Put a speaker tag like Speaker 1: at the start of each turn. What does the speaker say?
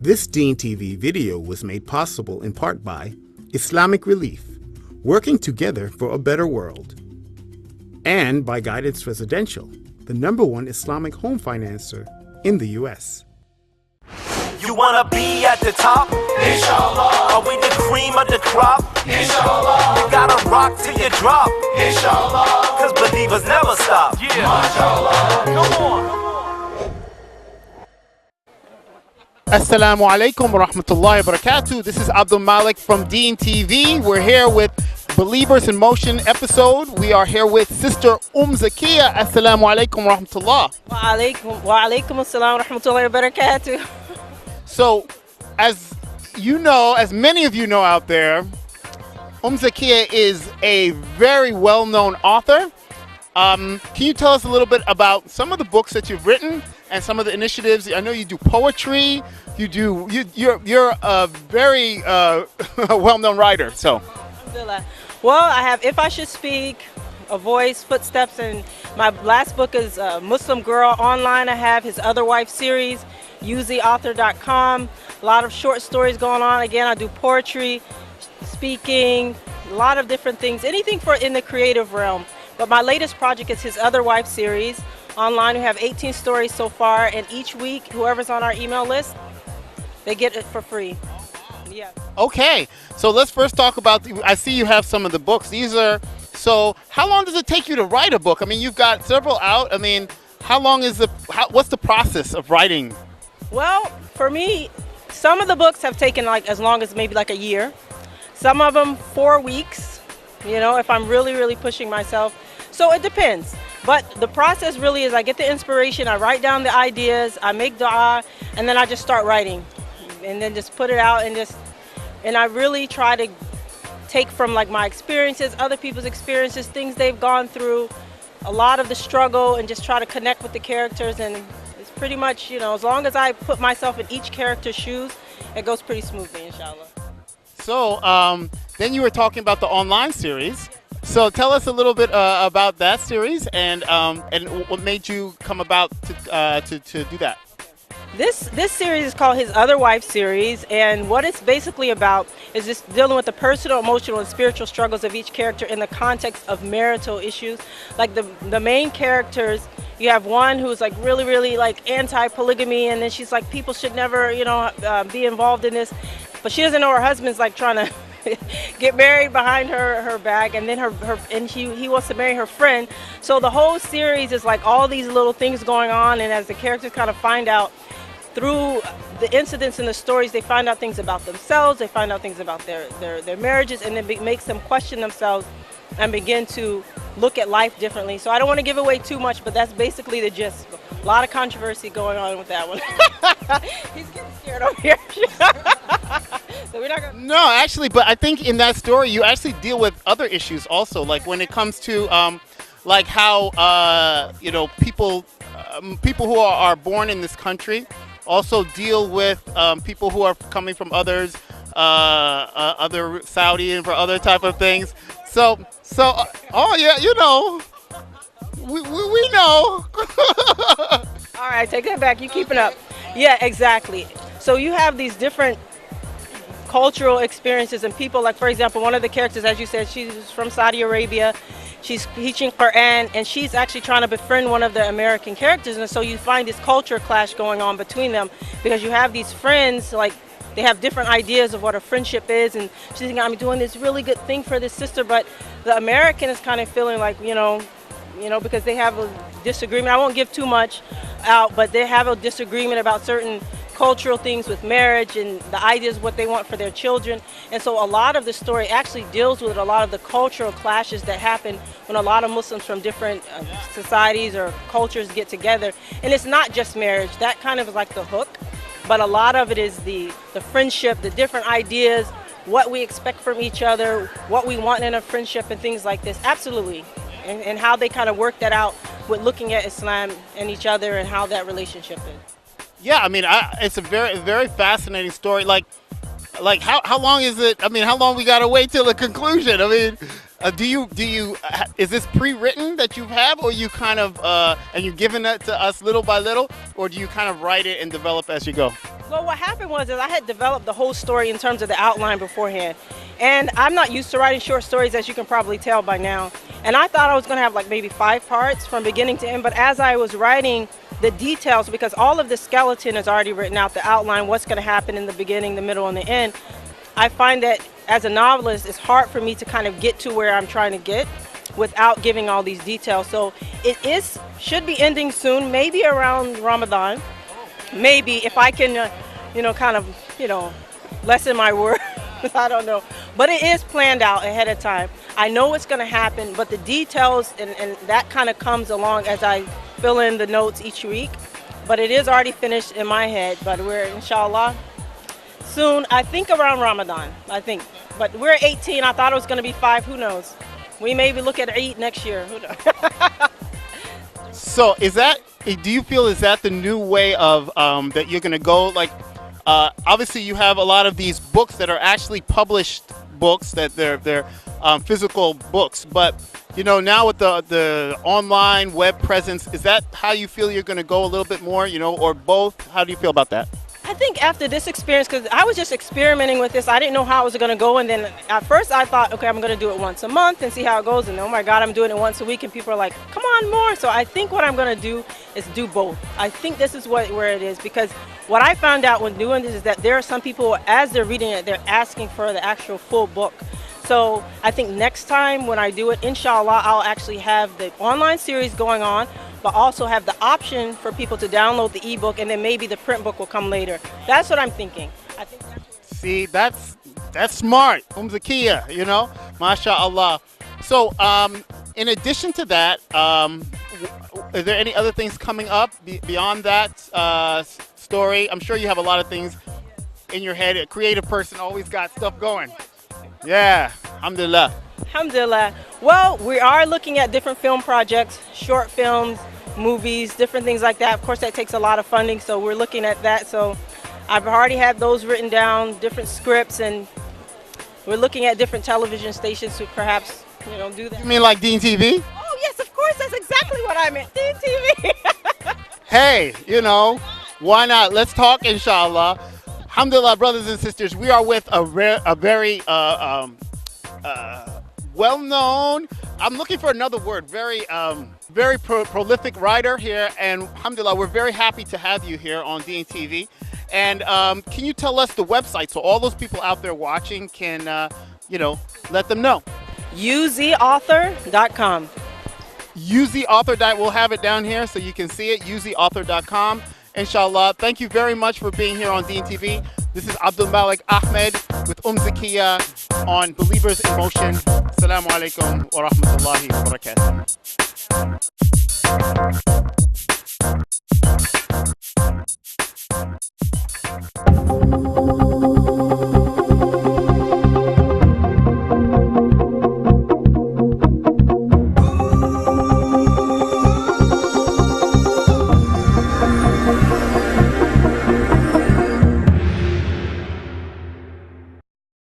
Speaker 1: This DeenTV video was made possible in part by Islamic Relief, working together for a better world, and by Guidance Residential, the #1 Islamic home financer in the U.S.
Speaker 2: You wanna be at the top? Inshallah. Are we the cream of the crop? Inshallah. You gotta rock till you drop. Inshallah. Cause believers never stop. Yeah. MashaAllah. Come on.
Speaker 3: Assalamu alaikum wa rahmatullahi wa barakatuh. This is Abdul-Malik from DeenTV. We're here with Believers in Motion episode. We are here with Sister Zakiyyah. Assalamu alaikum wa rahmatullah.
Speaker 4: Wa alaikum assalam wa rahmatullahi wa barakatuh.
Speaker 3: So, as you know, as many of you know out there, Zakiyyah is a very well-known author. Can you tell us a little bit about some of the books that you've written and some of the initiatives? I know you do poetry. You're a very well-known writer. So,
Speaker 4: well, I have If I Should Speak, A Voice, Footsteps, and my last book is Muslim Girl. Online, I have his Other Wife series, useauthor.com. A lot of short stories going on. Again, I do poetry, speaking, a lot of different things, anything for in the creative realm. But my latest project is his Other Wife series. Online, we have 18 stories so far, and each week, whoever's on our email list, they get it for free. Yeah.
Speaker 3: Okay, so let's first talk about, I see you have some of the books. So how long does it take you to write a book? I mean, you've got several out. I mean, what's the process of writing?
Speaker 4: Well, for me, some of the books have taken like as long as maybe like a year. Some of them 4 weeks, you know, if I'm really, really pushing myself. So it depends. But the process really is I get the inspiration, I write down the ideas, I make dua, and then I just start writing. And then just put it out and I really try to take from like my experiences, other people's experiences, things they've gone through, a lot of the struggle, and just try to connect with the characters. And it's pretty much, you know, as long as I put myself in each character's shoes, it goes pretty smoothly, inshallah.
Speaker 3: So then you were talking about the online series. So tell us a little bit about that series and what made you come about to do that.
Speaker 4: This series is called his Other Wife series, and what it's basically about is just dealing with the personal, emotional, and spiritual struggles of each character in the context of marital issues. Like the main characters, you have one who's like really, really like anti-polygamy, and then she's like, people should never, you know, be involved in this, but she doesn't know her husband's like trying to get married behind her back, and then he wants to marry her friend. So the whole series is like all these little things going on, and as the characters kind of find out through the incidents in the stories, they find out things about themselves, they find out things about their marriages, and it makes them question themselves and begin to look at life differently. So I don't want to give away too much, but that's basically the gist. A lot of controversy going on with that one. He's getting scared over here. So we're not gonna...
Speaker 3: No, actually, but I think in that story you actually deal with other issues also, like when it comes to like how you know, people who are born in this country also deal with people who are coming from other Saudi and for other type of things. So oh yeah, you know, we know.
Speaker 4: All right, take that back. You keeping up? Yeah, exactly. So you have these different cultural experiences and people, like for example, one of the characters, as you said, she's from Saudi Arabia. She's teaching Quran, and she's actually trying to befriend one of the American characters, and so you find this culture clash going on between them because you have these friends, like they have different ideas of what a friendship is, and she's thinking, I'm doing this really good thing for this sister, but the American is kind of feeling like, you know, because they have a disagreement. I won't give too much out, but they have a disagreement about certain cultural things with marriage and the ideas what they want for their children. And so a lot of the story actually deals with a lot of the cultural clashes that happen when a lot of Muslims from different societies or cultures get together. And it's not just marriage. That kind of is like the hook, but a lot of it is the friendship, the different ideas, what we expect from each other, what we want in a friendship and things like this. Absolutely. And how they kind of work that out with looking at Islam and each other and how that relationship is.
Speaker 3: Yeah, I mean, it's a very, very fascinating story. Like how long is it? I mean, how long we gotta wait till the conclusion? I mean, Is this pre-written that you have, or you kind of and you're giving that to us little by little, or do you kind of write it and develop as you go?
Speaker 4: Well, what happened was is I had developed the whole story in terms of the outline beforehand. And I'm not used to writing short stories, as you can probably tell by now. And I thought I was going to have like maybe 5 parts from beginning to end. But as I was writing the details, because all of the skeleton is already written out, the outline, what's going to happen in the beginning, the middle, and the end, I find that as a novelist, it's hard for me to kind of get to where I'm trying to get without giving all these details. So should be ending soon, maybe around Ramadan. Maybe if I can, kind of, lessen my words. I don't know. But it is planned out ahead of time. I know what's going to happen, but the details and that kind of comes along as I fill in the notes each week. But it is already finished in my head. But we're, inshallah, soon, I think around Ramadan, But we're 18. I thought it was going to be 5. Who knows? We maybe look at Eid next year. Who knows?
Speaker 3: So do you feel, is that the new way of that you're going to go? Like, obviously you have a lot of these books that are actually published books, that they're physical books. But, now with the online web presence, is that how you feel you're going to go a little bit more, or both? How do you feel about that?
Speaker 4: I think after this experience, because I was just experimenting with this, I didn't know how it was going to go. And then at first I thought, okay, I'm going to do it once a month and see how it goes. And oh my God, I'm doing it once a week. And people are like, come on, more. So I think what I'm going to do is do both. I think this is where it is, because what I found out when doing this is that there are some people, as they're reading it, they're asking for the actual full book. So I think next time when I do it, inshallah, I'll actually have the online series going on, but also have the option for people to download the ebook, and then maybe the print book will come later. That's what I'm thinking. I think
Speaker 3: See, that's smart, Zakiyyah, mashallah. So, in addition to that, is there any other things coming up beyond that story? I'm sure you have a lot of things in your head. A creative person always got stuff going. Yeah, alhamdulillah.
Speaker 4: Alhamdulillah. Well, we are looking at different film projects, short films, movies, different things like that. Of course, that takes a lot of funding, so we're looking at that. So I've already had those written down, different scripts, and we're looking at different television stations to perhaps, do that.
Speaker 3: You mean like DeenTV?
Speaker 4: Oh, yes, of course. That's exactly what I meant. DeenTV.
Speaker 3: Hey, why not? Let's talk, inshallah. Alhamdulillah, brothers and sisters, we are with a very well-known, I'm looking for another word, very prolific writer here, and alhamdulillah, we're very happy to have you here on DeenTV. And can you tell us the website so all those people out there watching can, let them know?
Speaker 4: uzauthor.com.
Speaker 3: uzauthor. We'll have it down here so you can see it, uzauthor.com. Inshallah. Thank you very much for being here on DeenTV. This is Abdul-Malik Ahmed with Zakiyyah on Believers in Motion. Assalamu alaikum wa rahmatullahi wa barakatuh.